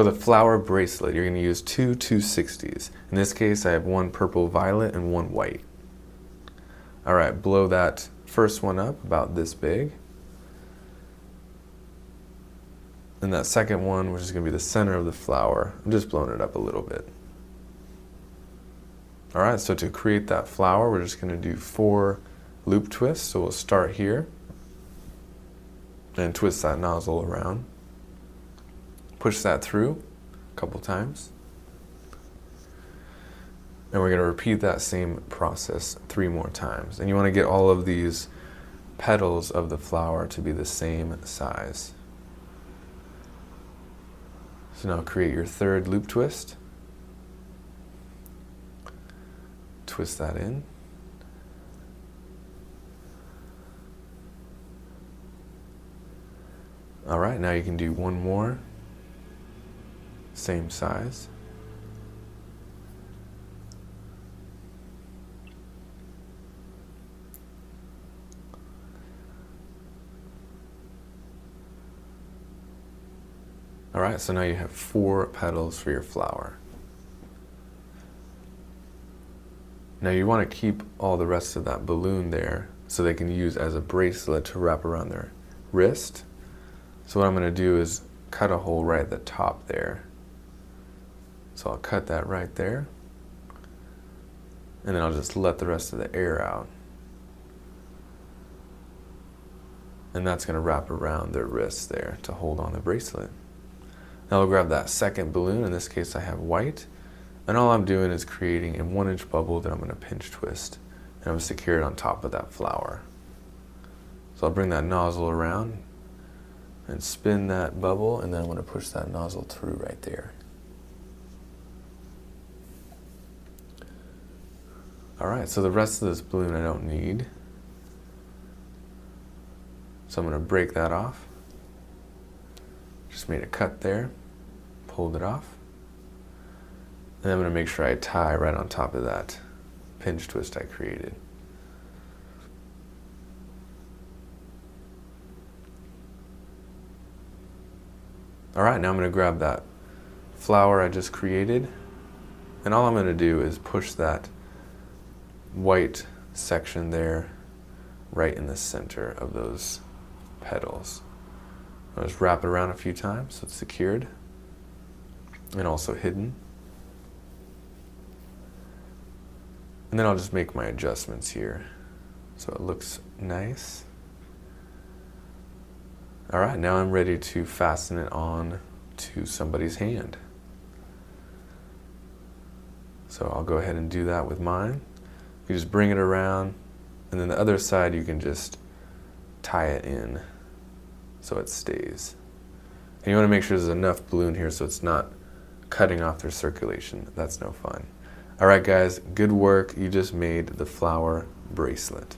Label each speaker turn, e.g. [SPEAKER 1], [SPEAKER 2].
[SPEAKER 1] For the flower bracelet, you're going to use two 260s. In this case, I have one purple violet and one white. All right, blow that first one up about this big. And that second one, which is going to be the center of the flower, I'm just blowing it up a little bit. All right, so to create that flower, we're just going to do 4 loop twists. So we'll start here and twist that nozzle around. Push that through a couple times. And we're going to repeat that same process 3 more times. And you want to get all of these petals of the flower to be the same size. So now create your 3rd loop twist. Twist that in. All right, now you can do 1 more. Same size. All right, so now you have 4 petals for your flower. Now you want to keep all the rest of that balloon there so they can use as a bracelet to wrap around their wrist. So what I'm going to do is cut a hole right at the top there. So I'll cut that right there. And then I'll just let the rest of the air out. And that's going to wrap around their wrist there to hold on the bracelet. Now I'll grab that second balloon. In this case I have white. And all I'm doing is creating a 1-inch bubble that I'm going to pinch twist. And I'm going to secure it on top of that flower. So I'll bring that nozzle around and spin that bubble, and then I'm going to push that nozzle through right there. Alright, so the rest of this balloon I don't need. So I'm going to break that off. Just made a cut there, pulled it off. And then I'm going to make sure I tie right on top of that pinch twist I created. All right, now I'm going to grab that flower I just created, and all I'm going to do is push that white section there right in the center of those petals. I'll just wrap it around a few times so it's secured and also hidden. And then I'll just make my adjustments here so it looks nice. All right, now I'm ready to fasten it on to somebody's hand. So I'll go ahead and do that with mine. You just bring it around, and then the other side you can just tie it in so it stays. And you want to make sure there's enough balloon here so it's not cutting off their circulation. That's no fun. All right, guys, good work. You just made the flower bracelet.